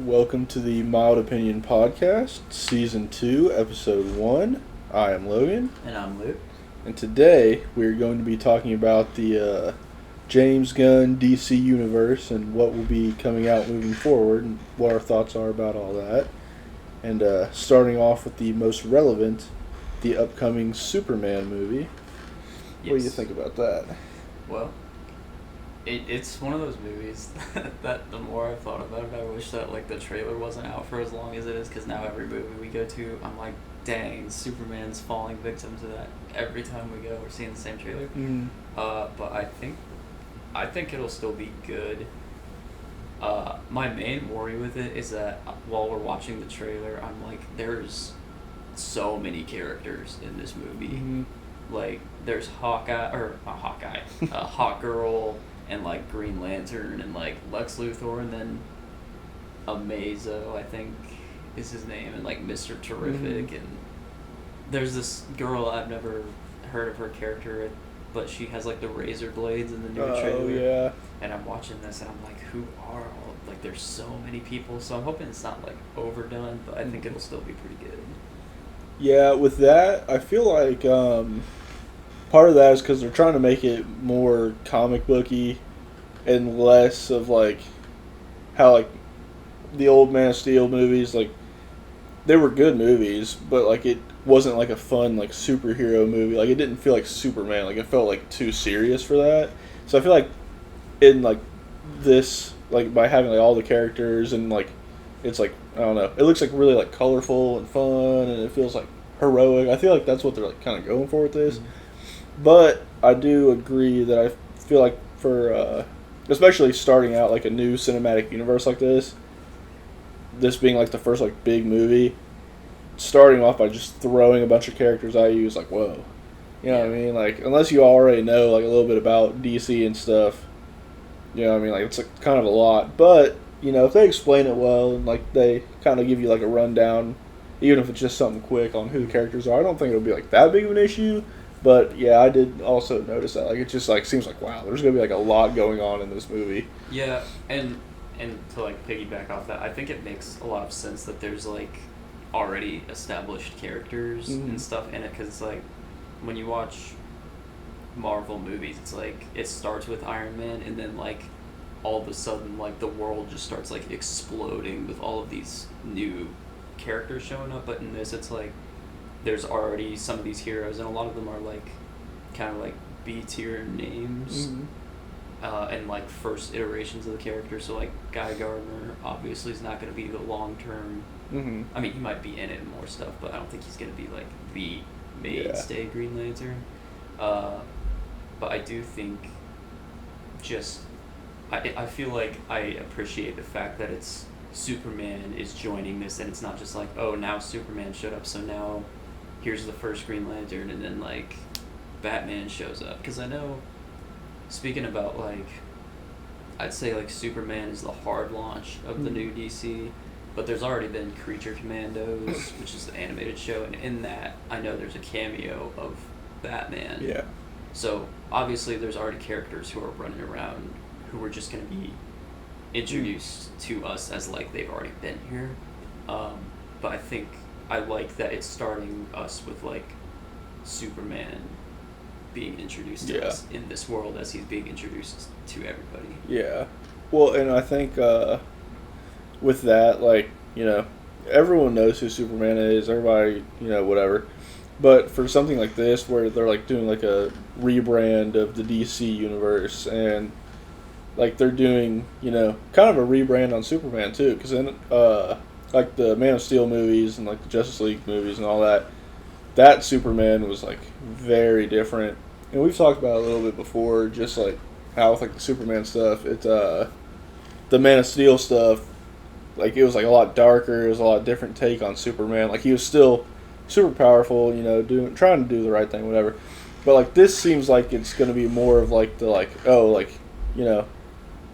Welcome to the Mild Opinion Podcast, Season 2, Episode 1. I am Logan. And I'm Luke. And today we're going to be talking about the James Gunn DC Universe and what will be coming out moving forward and what our thoughts are about all that. And starting off with the most relevant, the upcoming Superman movie. Yes. What do you think about that? Well, it's one of those movies that the more I've thought about it, I wish that the trailer wasn't out for as long as it is, because now every movie we go to, I'm like, dang, Superman's falling victim to that. Every time we go, we're seeing the same trailer. Mm. But I think it'll still be good. My main worry with it is that while we're watching the trailer, I'm like, there's so many characters in this movie. Mm-hmm. Like, there's Hawkgirl, and Green Lantern, and Lex Luthor, and then Amazo, I think is his name, and Mr. Terrific, Mm-hmm. and there's this girl, I've never heard of her character, but she has the razor blades in the new trailer. Oh, yeah. And I'm watching this and I'm like, who are all there's so many people, so I'm hoping it's not overdone, but I think it'll still be pretty good. Yeah, with that, I feel like part of that is because they're trying to make it more comic booky and less of how the old Man of Steel movies, they were good movies, but it wasn't a fun superhero movie. It didn't feel like Superman. It felt too serious for that. So I feel like in this, by having all the characters and it's I don't know, it looks really colorful and fun, and it feels heroic. I feel like that's what they're kind of going for with this. Mm-hmm. But I do agree that I feel for especially starting out a new cinematic universe like this being the first big movie, starting off by just throwing a bunch of characters at you is whoa. You know what I mean? Unless you already know a little bit about DC and stuff, you know what I mean? It's kind of a lot. But, if they explain it well and they kind of give you a rundown, even if it's just something quick on who the characters are, I don't think it'll be that big of an issue. But yeah, I did also notice that it just seems wow, there's gonna be a lot going on in this movie. Yeah, and to piggyback off that, I think it makes a lot of sense that there's already established characters and stuff in it, because it's when you watch Marvel movies, it's it starts with Iron Man, and then all of a sudden the world just starts exploding with all of these new characters showing up. But in this, it's there's already some of these heroes, and a lot of them are kind of B tier names. Mm-hmm. And first iterations of the character. So Guy Gardner obviously is not going to be the long term. Mm-hmm. I mean, he might be in it and more stuff, but I don't think he's going to be the mainstay Green Lantern. But I do think I feel like I appreciate the fact that it's Superman is joining this, and it's not just oh, now Superman showed up, so now here's the first Green Lantern, and then Batman shows up. Because I know, speaking about I'd say Superman is the hard launch of the new DC, but there's already been Creature Commandos, which is the animated show, and in that I know there's a cameo of Batman. Yeah. So obviously there's already characters who are running around who are just going to be introduced to us as they've already been here. But I think I like that it's starting us with Superman being introduced to us in this world as he's being introduced to everybody. Yeah. Well, and I think with that, everyone knows who Superman is. Everybody, whatever. But for something like this, where they're doing a rebrand of the DC universe, and they're doing kind of a rebrand on Superman too, because then the Man of Steel movies and the Justice League movies and all that Superman was very different, and we've talked about it a little bit before, just how with the Superman stuff, it's the Man of Steel stuff, it was a lot darker. It was a lot different take on Superman. He was still super powerful, trying to do the right thing, whatever. But this seems it's going to be more of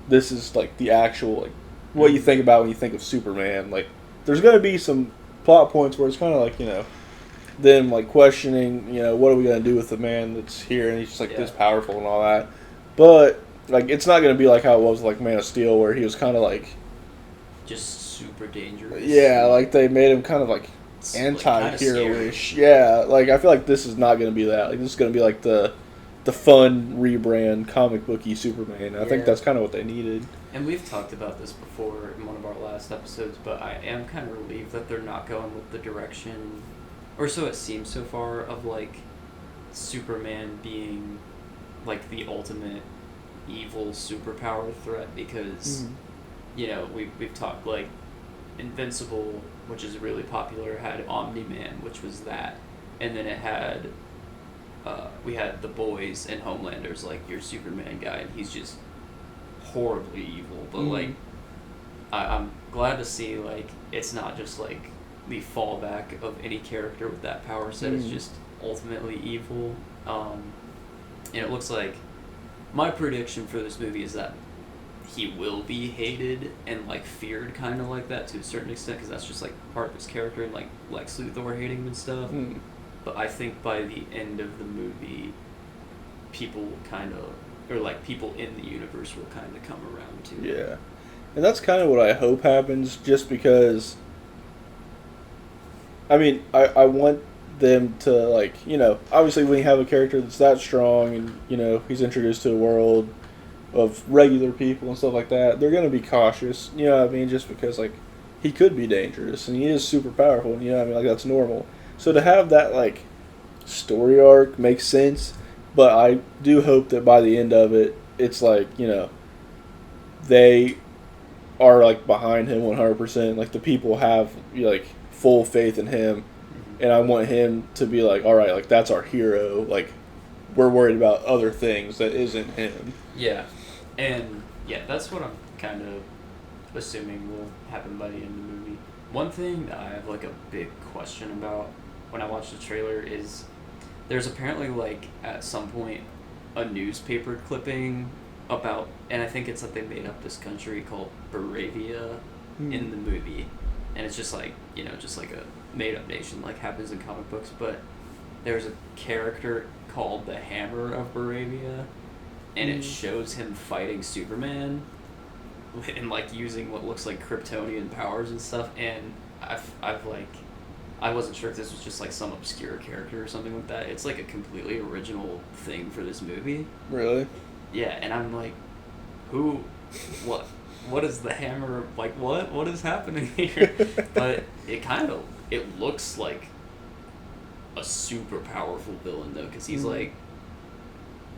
this is the actual what you think about when you think of Superman. There's going to be some plot points where it's kind of them questioning, what are we going to do with the man that's here, and he's just this powerful and all that. But it's not going to be how it was Man of Steel, where he was kind of just super dangerous. Yeah, like they made him kind of like anti-hero-ish. Yeah, like I feel like this is not going to be that. Like this is going to be like the fun rebrand comic booky Superman. I think that's kind of what they needed. And we've talked about this before in one of our last episodes, but I am kind of relieved that they're not going with the direction, or so it seems so far, of like Superman being like the ultimate evil superpower threat, because you know we've talked like Invincible, which is really popular, had Omni-Man, which was that, and then it had we had The Boys and Homelander's like your Superman guy, and he's just horribly evil. But like I'm glad to see like it's not just like the fallback of any character with that power set. It's just ultimately evil. And it looks like my prediction for this movie is that he will be hated and like feared kind of like that to a certain extent, because that's just like part of his character, and like Lex Luthor hating him and stuff. But I think by the end of the movie, people will kind of, or like people in the universe will kind of come around to it. Yeah. And that's kind of what I hope happens, just because, I mean, I want them to, like, you know, obviously when you have a character that's that strong and, you know, he's introduced to a world of regular people and stuff like that, they're going to be cautious, you know what I mean, just because, like, he could be dangerous and he is super powerful, and, you know what I mean, like, that's normal. So to have that, like, story arc makes sense, but I do hope that by the end of it, it's like, you know, they are, like, behind him 100%. Like, the people have, like, full faith in him, and I want him to be like, all right, like, that's our hero. Like, we're worried about other things that isn't him. Yeah. And, yeah, that's what I'm kind of assuming will happen by the end of the movie. One thing that I have, like, a big question about when I watched the trailer is there's apparently, like, at some point, a newspaper clipping about, and I think it's that they made up this country called Baravia in the movie, and it's just like, you know, just like a made-up nation like happens in comic books, but there's a character called the Hammer of Baravia, and it shows him fighting Superman and like using what looks like Kryptonian powers and stuff, and I've like, I wasn't sure if this was just like some obscure character or something like that. It's like a completely original thing for this movie. Really? Yeah, and I'm like, who, what is the Hammer, like, what is happening here? But it looks like a super powerful villain, though, because he's like,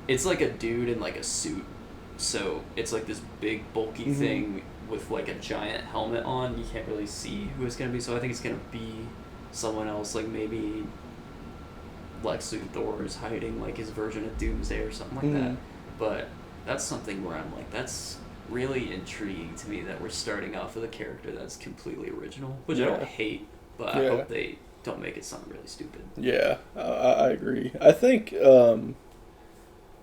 it's like a dude in like a suit, so it's like this big bulky thing with like a giant helmet on. You can't really see who it's gonna be, so I think it's gonna be someone else, like maybe Lex Luthor is hiding like his version of Doomsday or something like that. But that's something where I'm like, that's really intriguing to me that we're starting off with a character that's completely original, which I don't hate, but I hope they don't make it sound really stupid. Yeah, I agree. I think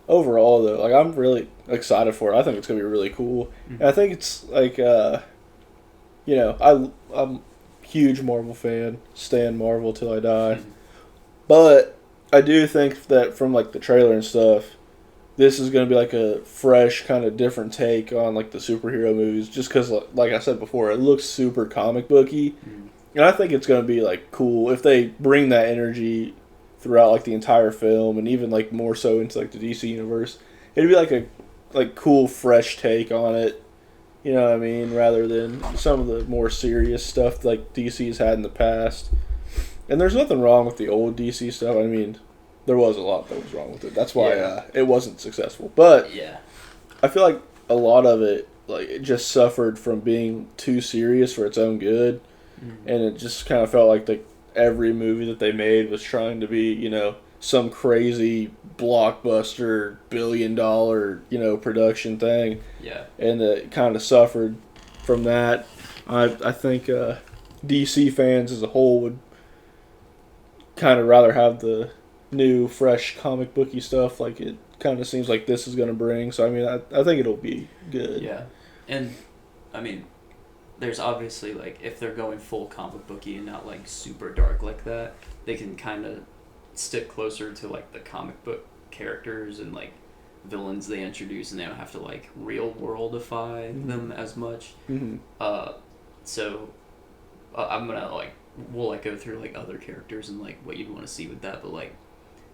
overall, though, like, I'm really excited for it. I think it's going to be really cool. And I think it's like, you know, I'm a huge Marvel fan, stan Marvel till I die. But I do think that from like the trailer and stuff, this is going to be like a fresh, kind of different take on like the superhero movies, just because, like I said before, it looks super comic booky. And I think it's going to be like cool if they bring that energy throughout like the entire film, and even like more so into like the DC universe. It'd be like a cool fresh take on it, you know what I mean, rather than some of the more serious stuff like DC's had in the past. And there's nothing wrong with the old DC stuff. I mean, there was a lot that was wrong with it. That's why it wasn't successful. But I feel like a lot of it, like, it just suffered from being too serious for its own good. And it just kind of felt like every movie that they made was trying to be, you know, some crazy blockbuster billion-dollar, you know, production thing. Yeah. And it kind of suffered from that. I think DC fans as a whole would kind of rather have the new, fresh comic booky stuff like it kind of seems like this is going to bring. So, I mean, I think it'll be good. Yeah. And, I mean, there's obviously, like, if they're going full comic booky and not, like, super dark like that, they can kind of stick closer to, like, the comic book characters and, like, villains they introduce, and they don't have to, like, real-worldify them as much. So I'm gonna like we'll like go through like other characters and like what you'd want to see with that, but like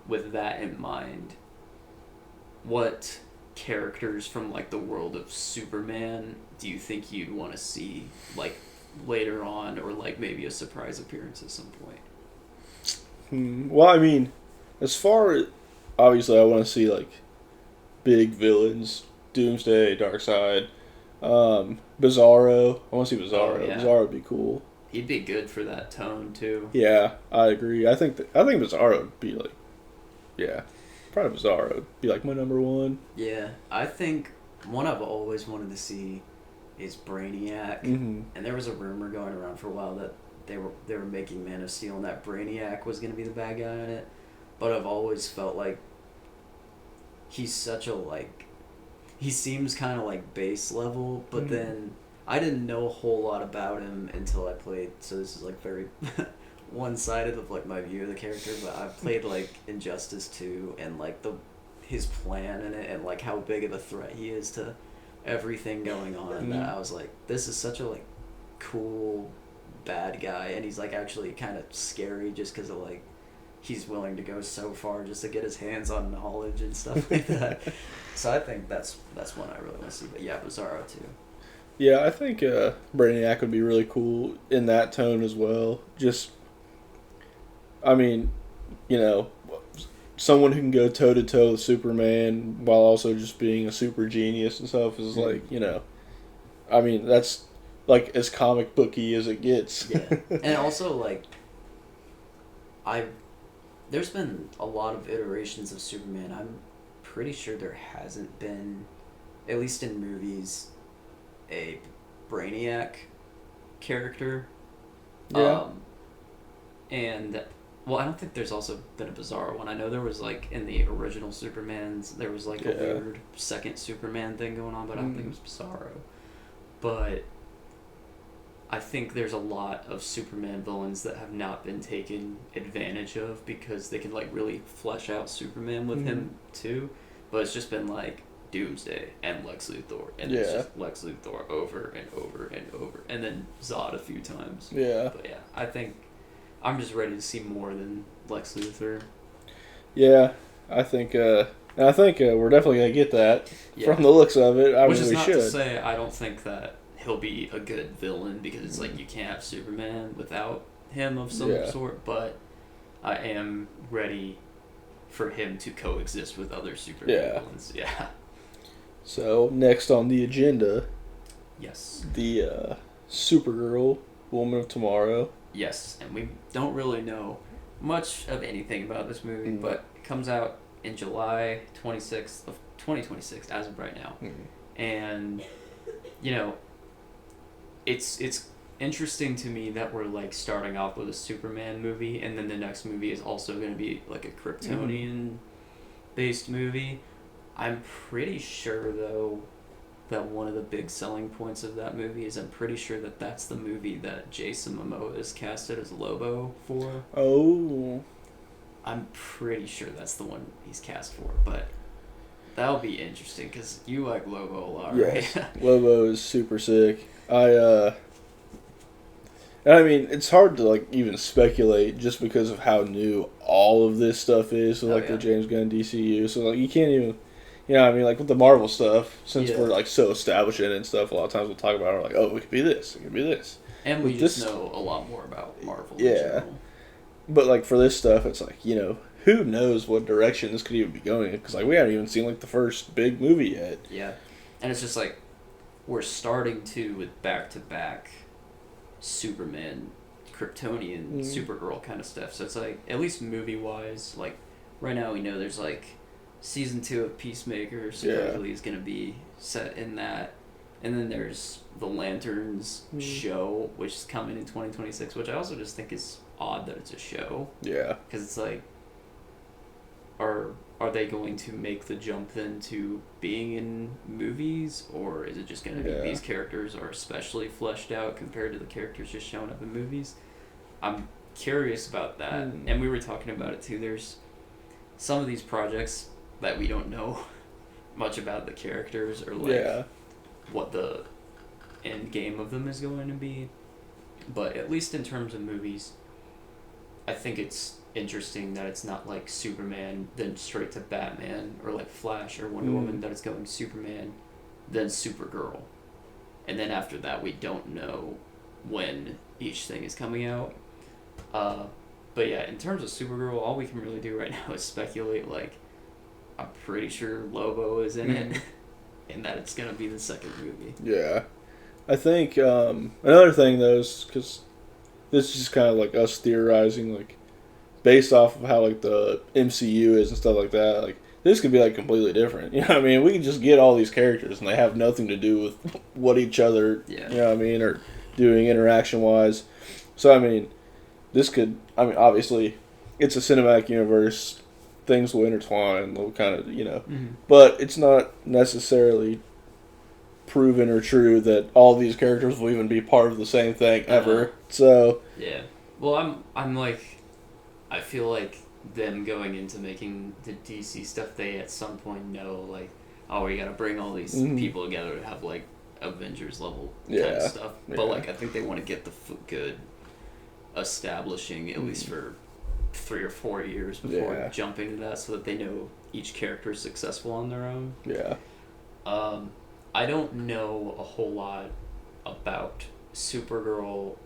with that in mind, what characters from like the world of Superman do you think you'd want to see like later on, or like maybe a surprise appearance at some point? Well, I mean, as far as obviously, I want to see like big villains, Doomsday, Darkseid, Bizarro. I want to see Bizarro. Oh, yeah. Bizarro would be cool. He'd be good for that tone too. Yeah, I agree. I think Bizarro would be like, yeah, probably Bizarro would be like my number one. Yeah, I think one I've always wanted to see is Brainiac, Mm-hmm. and there was a rumor going around for a while that they were making Man of Steel and that Brainiac was gonna be the bad guy in it, but I've always felt like he's such a like he seems kind of like base level, but then I didn't know a whole lot about him until I played. So this is like very one-sided of like my view of the character, but I've played like Injustice 2 and like his plan in it and like how big of a threat he is to everything going on. That I was like, this is such a like cool bad guy, and he's like actually kind of scary just because of like he's willing to go so far just to get his hands on knowledge and stuff like that. So I think that's one I really want to see. But yeah, Bizarro too. Yeah, I think Brainiac would be really cool in that tone as well. Just, I mean, you know, someone who can go toe to toe with Superman while also just being a super genius and stuff is like, you know, I mean, that's like as comic booky as it gets. Yeah, and also like there's been a lot of iterations of Superman. I'm pretty sure there hasn't been, at least in movies, a Brainiac character. Yeah. And well, I don't think there's also been a Bizarro one. I know there was like in the original Supermans, there was like a weird second Superman thing going on, but I don't think it was Bizarro. But I think there's a lot of Superman villains that have not been taken advantage of because they can like really flesh out Superman with him too. But it's just been like Doomsday and Lex Luthor, and it's just Lex Luthor over and over and over, and then Zod a few times. Yeah. But yeah, I think I'm just ready to see more than Lex Luthor. Yeah, I think we're definitely gonna get that from the looks of it. Which is not to say I don't think that he'll be a good villain, because it's like you can't have Superman without him of some sort, but I am ready for him to coexist with other Superman villains. Yeah. So, next on the agenda, yes, the Supergirl, Woman of Tomorrow. Yes, and we don't really know much of anything about this movie, but it comes out in July 26th of 2026 as of right now. And, you know, it's interesting to me that we're like starting off with a Superman movie, and then the next movie is also going to be like a Kryptonian based movie. I'm pretty sure though that one of the big selling points of that movie is I'm pretty sure that that's the movie that Jason Momoa is casted as Lobo for. Oh. I'm pretty sure that's the one he's cast for, but that'll be interesting because you like Lobo a lot, right? Yes, Lobo is super sick. I mean, it's hard to like even speculate just because of how new all of this stuff is. So the James Gunn DCU. So like you can't even, you know, I mean, like with the Marvel stuff, since we're like so established in it and stuff, a lot of times we'll talk about it like, oh, it could be this, it could be this, and we just know a lot more about Marvel. Yeah, in general. But like for this stuff, it's like, you know, who knows what direction this could even be going in, because like we haven't even seen like the first big movie yet. Yeah, and it's just like we're starting to with back-to-back Superman, Kryptonian, Supergirl kind of stuff. So it's like, at least movie-wise, like right now we know there's like season 2 of Peacemaker supposedly is going to be set in that, and then there's the Lanterns show, which is coming in 2026, which I also just think is odd that it's a show. Yeah, because it's like, are they going to make the jump then to being in movies, or is it just going to be these characters are especially fleshed out compared to the characters just showing up in movies? I'm curious about that, and we were talking about it too. There's some of these projects that we don't know much about the characters or like what the end game of them is going to be. But at least in terms of movies, I think it's interesting that it's not like Superman, then straight to Batman, or like Flash or Wonder Woman, that it's going Superman, then Supergirl. And then after that, we don't know when each thing is coming out. But yeah, in terms of Supergirl, all we can really do right now is speculate. Like, I'm pretty sure Lobo is in it, and that it's gonna be the second movie. Yeah, I think another thing though is because this is just kind of like us theorizing, like based off of how like the MCU is and stuff like that. Like this could be like completely different. You know what I mean? We can just get all these characters and they have nothing to do with what each other, you know what I mean, or doing interaction wise. So I mean, this could. I mean, obviously, it's a cinematic universe. Things will intertwine. They'll kind of, you know, but it's not necessarily proven or true that all these characters will even be part of the same thing ever. So yeah. Well, I'm like, I feel like them going into making the DC stuff, they at some point know like, oh, we gotta bring all these people together to have like Avengers level kind of stuff. But like, I think they want to get the good establishing at least for 3 or 4 years before jumping to that, so that they know each character is successful on their own. Yeah. I don't know a whole lot about Supergirl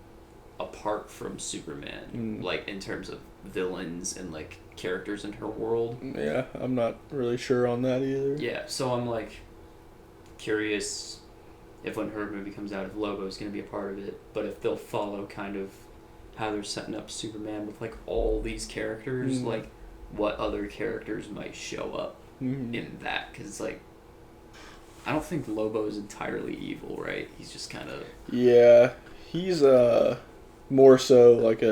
apart from Superman, like in terms of villains and like characters in her world. Yeah, I'm not really sure on that either. Yeah, so I'm like curious if when her movie comes out, if Lobo's going to be a part of it, but if they'll follow kind of how they're setting up Superman with like all these characters, like what other characters might show up in that, because like I don't think Lobo's entirely evil, right? He's just kind of he's more so like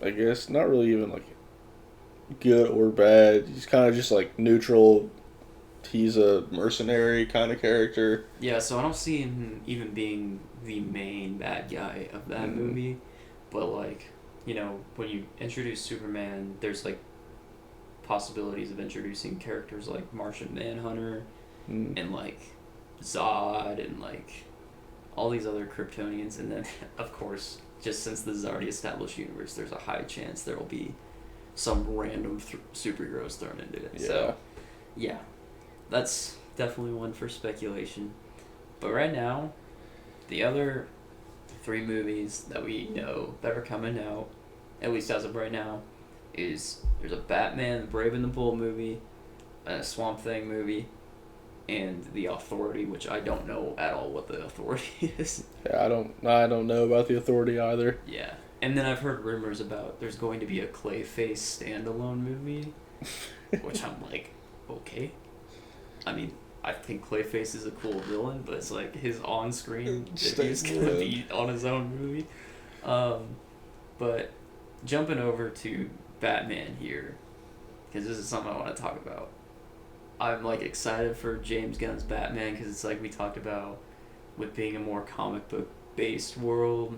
I guess not really even like good or bad. He's kind of just like neutral. He's a mercenary kind of character. Yeah, so I don't see him even being the main bad guy of that movie. But, like, you know, when you introduce Superman, there's, like, possibilities of introducing characters like Martian Manhunter and, like, Zod and, like, all these other Kryptonians. And then, of course, just since this is already established universe, there's a high chance there will be some random superheroes thrown into it. Yeah. So, yeah. That's definitely one for speculation. But right now, the other 3 movies that we know that are coming out, at least as of right now, is there's a Batman, the Brave and the Bold movie, a Swamp Thing movie, and The Authority, which I don't know at all what The Authority is. Yeah, I don't know about The Authority either. Yeah. And then I've heard rumors about there's going to be a Clayface standalone movie, which I'm like, okay. I mean, I think Clayface is a cool villain, but it's like his on-screen that he's gonna be on his own movie. But jumping over to Batman here, because this is something I want to talk about. I'm like excited for James Gunn's Batman because it's like we talked about with being a more comic book based world.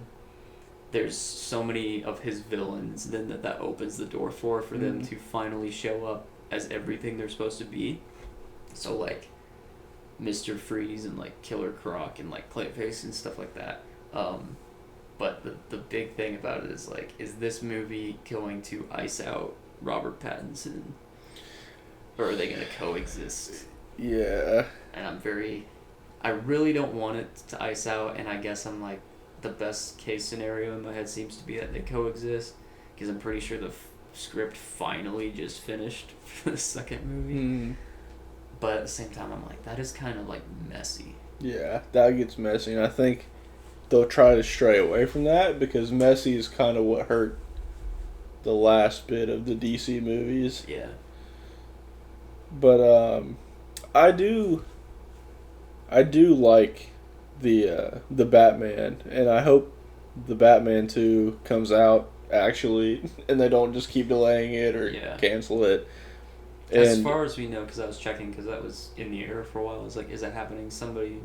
There's so many of his villains then that opens the door for them to finally show up as everything they're supposed to be. So, like, Mr. Freeze and, like, Killer Croc and, like, Clayface and stuff like that. But the big thing about it is, like, is this movie going to ice out Robert Pattinson? Or are they going to coexist? Yeah. And I really don't want it to ice out, and I guess I'm, like, the best case scenario in my head seems to be that they coexist, because I'm pretty sure the script finally just finished for the second movie. But at the same time, I'm like, that is kind of, like, messy. Yeah, that gets messy. And I think they'll try to stray away from that because messy is kind of what hurt the last bit of the DC movies. Yeah. But I do like the Batman, and I hope the Batman 2 comes out actually, and they don't just keep delaying it or cancel it. As far as we know, because I was checking, because that was in the air for a while, I was like, is that happening? Somebody,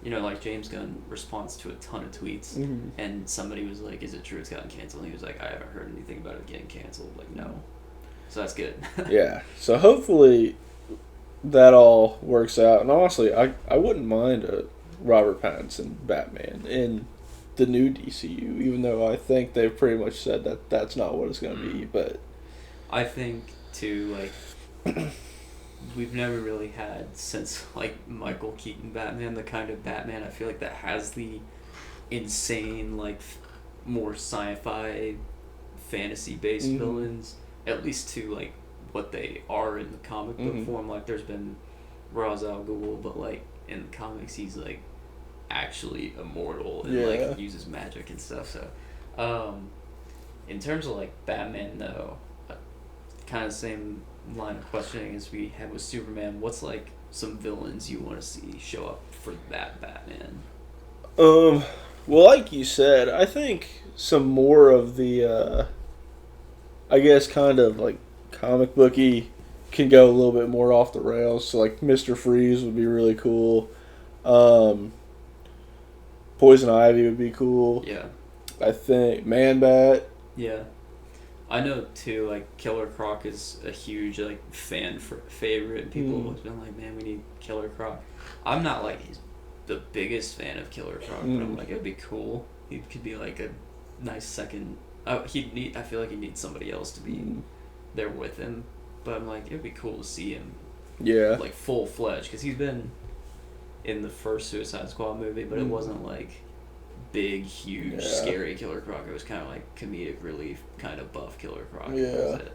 you know, like James Gunn responds to a ton of tweets, and somebody was like, is it true it's gotten canceled? And he was like, I haven't heard anything about it getting canceled. Like, no. So that's good. Yeah. So hopefully that all works out. And honestly, I wouldn't mind a Robert Pattinson Batman in the new DCU, even though I think they've pretty much said that that's not what it's going to be. But I think too, like, we've never really had, since like Michael Keaton Batman, the kind of Batman I feel like that has the insane, like, more sci-fi fantasy based villains, at least to like what they are in the comic book form. Like, there's been Ra's al Ghul, but like in the comics he's like actually immortal and like uses magic and stuff. So in terms of like Batman though, kind of same line of questioning as we had with Superman, what's like some villains you want to see show up for that Batman? Well, like you said, I think some more of the I guess kind of like comic booky can go a little bit more off the rails. So like Mr. Freeze would be really cool. Poison Ivy would be cool. Yeah. I think Man-Bat. Yeah. I know too, like Killer Croc is a huge like fan favorite. People have been like, man, we need Killer Croc. I'm not like the biggest fan of Killer Croc, but I'm like, it'd be cool. He could be like a nice second. I feel like he needs somebody else to be there with him, but I'm like, it'd be cool to see him. Yeah. Like full fledged, because he's been in the first Suicide Squad movie, but it wasn't like big, huge, scary Killer Croc. It was kind of like comedic relief, kind of buff Killer Croc. Yeah. That was it.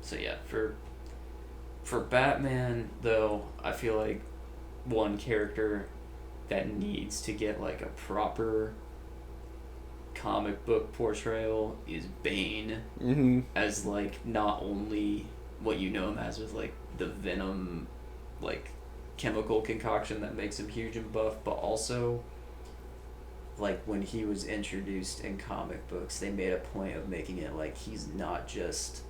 So yeah, for Batman though, I feel like one character that needs to get like a proper comic book portrayal is Bane, as like not only what you know him as with like the Venom like chemical concoction that makes him huge and buff, but also like when he was introduced in comic books, they made a point of making it like he's not just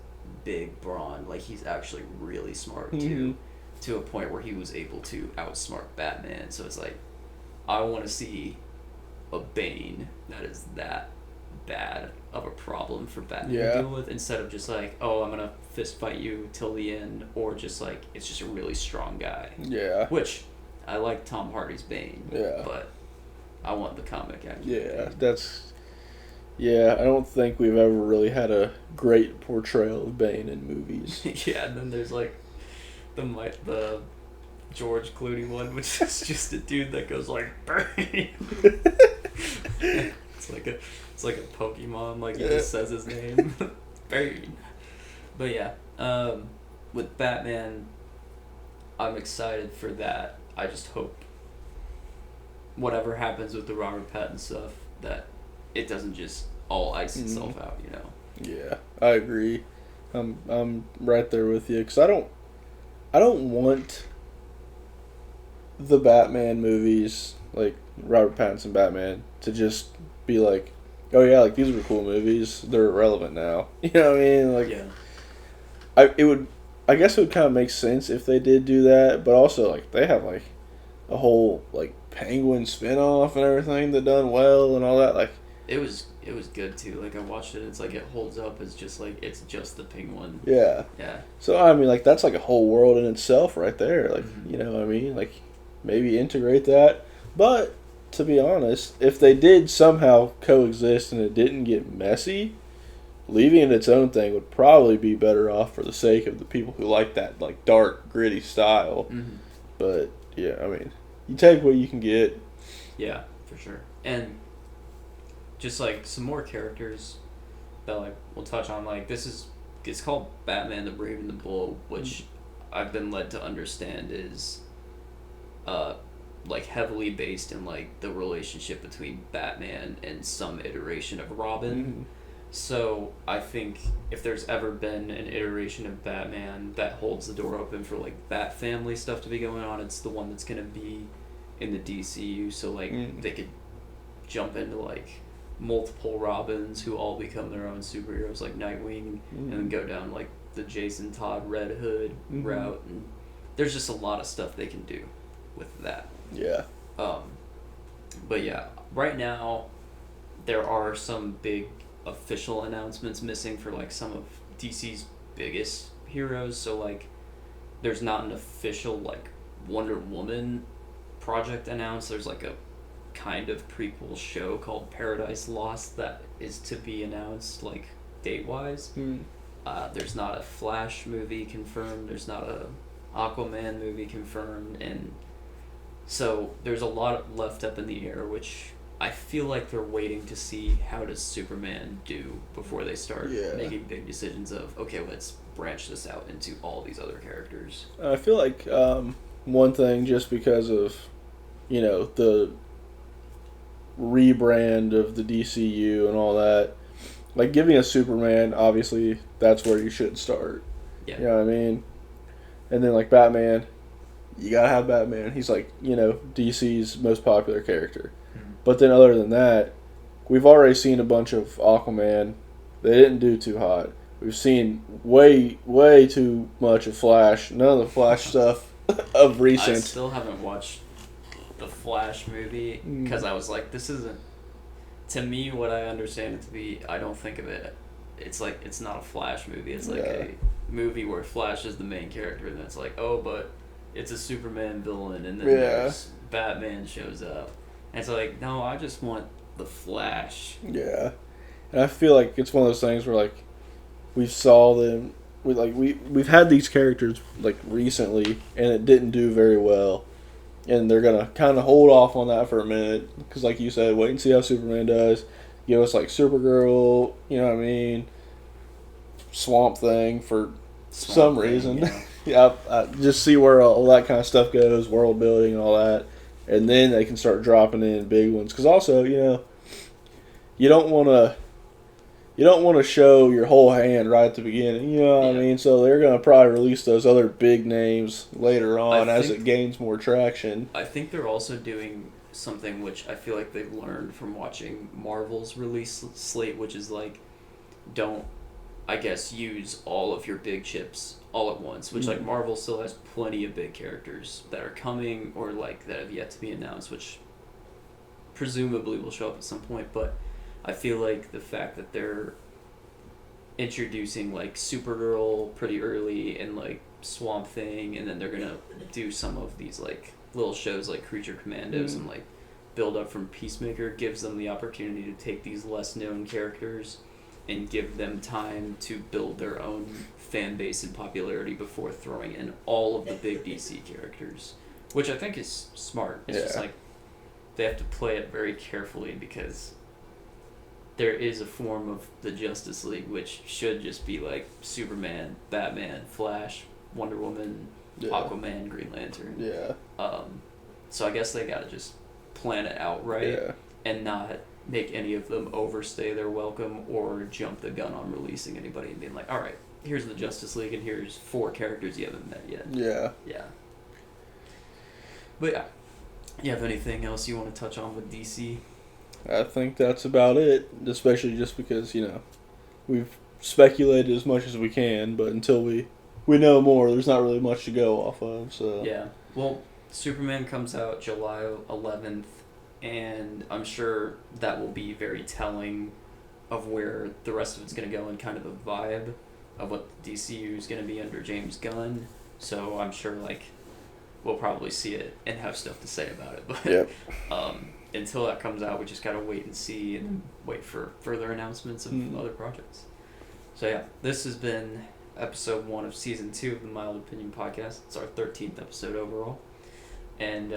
big brawn, like he's actually really smart too, to a point where he was able to outsmart Batman. So it's like, I want to see a Bane that is that bad of a problem for Batman to deal with, instead of just like, oh, I'm gonna fist fight you till the end, or just like it's just a really strong guy. Yeah. Which I like Tom Hardy's Bane. Yeah. But I want the comic accurate. Yeah, Bane. that's. Yeah, I don't think we've ever really had a great portrayal of Bane in movies. Yeah, and then there's like the George Clooney one, which is just a dude that goes like Bane. It's like a Pokemon, like he just says his name. Bane. But yeah, with Batman, I'm excited for that. I just hope whatever happens with the Robert Pattinson stuff, that it doesn't just all ice itself out, you know. Yeah, I agree. I'm right there with you, because I don't want the Batman movies, like Robert Pattinson Batman, to just be like, oh yeah, like these were cool movies, they're irrelevant now. You know what I mean? Like, I guess it would kind of make sense if they did do that, but also like they have like a whole like Penguin spinoff and everything that done well and all that. Like it was good too. Like I watched it, it's like it holds up as just like it's just the Penguin. Yeah. Yeah. So I mean, like that's like a whole world in itself right there. Like you know what I mean? Like maybe integrate that, but to be honest, if they did somehow coexist and it didn't get messy, leaving it its own thing would probably be better off for the sake of the people who like that like dark, gritty style. But yeah, I mean, you take what you can get. Yeah, for sure. And just like some more characters that like we'll touch on, like it's called Batman the Brave and the Bold, which I've been led to understand is like heavily based in like the relationship between Batman and some iteration of Robin. So I think if there's ever been an iteration of Batman that holds the door open for like Bat family stuff to be going on, it's the one that's gonna be in the DCU. So like they could jump into like multiple Robins who all become their own superheroes, like Nightwing, and then go down like the Jason Todd Red Hood route. And there's just a lot of stuff they can do with that. Yeah. But yeah, right now there are some big official announcements missing for like some of DC's biggest heroes. So like there's not an official like Wonder Woman project announced. There's like a kind of prequel show called Paradise Lost that is to be announced, like, date-wise. There's not a Flash movie confirmed. There's not a Aquaman movie confirmed. And so there's a lot left up in the air, which I feel like they're waiting to see how does Superman do before they start making big decisions of, okay, let's branch this out into all these other characters. I feel like one thing, just because of, the rebrand of the DCU and all that, like giving a Superman, obviously that's where you should start. Yeah. You know what I mean? And then like Batman, you gotta have Batman. He's like, DC's most popular character. Mm-hmm. But then other than that, we've already seen a bunch of Aquaman. They didn't do too hot. We've seen way too much of Flash. None of the Flash stuff of recent. I still haven't watched the Flash movie because I was like, this isn't, to me, what I understand it to be. I don't think of it. It's like, it's not a Flash movie. It's like a movie where Flash is the main character, and it's like, oh, but it's a Superman villain, and then there's Batman shows up, and it's like, no, I just want the Flash. Yeah, and I feel like it's one of those things where like we've saw them. We've had these characters like recently, and it didn't do very well. And they're going to kind of hold off on that for a minute. Because like you said, wait and see how Superman does. Give us like Supergirl, you know what I mean? Swamp Thing for some reason. Yeah. Just see where all that kind of stuff goes, world building and all that. And then they can start dropping in big ones. Because also, you don't want to show your whole hand right at the beginning, you know what I mean? So they're going to probably release those other big names later on as it gains more traction. I think they're also doing something which I feel like they've learned from watching Marvel's release slate, which is like, don't, I guess, use all of your big chips all at once, which like Marvel still has plenty of big characters that are coming or like that have yet to be announced, which presumably will show up at some point, but I feel like the fact that they're introducing like Supergirl pretty early and like Swamp Thing, and then they're gonna do some of these like little shows like Creature Commandos and like build up from Peacemaker, gives them the opportunity to take these less known characters and give them time to build their own fan base and popularity before throwing in all of the big DC characters, which I think is smart. It's just like they have to play it very carefully because there is a form of the Justice League which should just be like Superman, Batman, Flash, Wonder Woman, Aquaman, Green Lantern. Yeah. So I guess they gotta just plan it out right and not make any of them overstay their welcome or jump the gun on releasing anybody and being like, all right, here's the Justice League and here's 4 characters you haven't met yet. Yeah. Yeah. But yeah. You have anything else you want to touch on with DC? I think that's about it, especially just because, we've speculated as much as we can, but until we know more, there's not really much to go off of, so... Yeah. Well, Superman comes out July 11th, and I'm sure that will be very telling of where the rest of it's going to go and kind of the vibe of what the DCU is going to be under James Gunn, so I'm sure, we'll probably see it and have stuff to say about it, but... Until that comes out, we just gotta wait and see and wait for further announcements of other projects. So yeah, this has been episode 1 of season 2 of the Mild Opinion Podcast. It's our 13th episode overall. And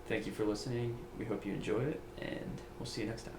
thank you for listening. We hope you enjoy it, and we'll see you next time.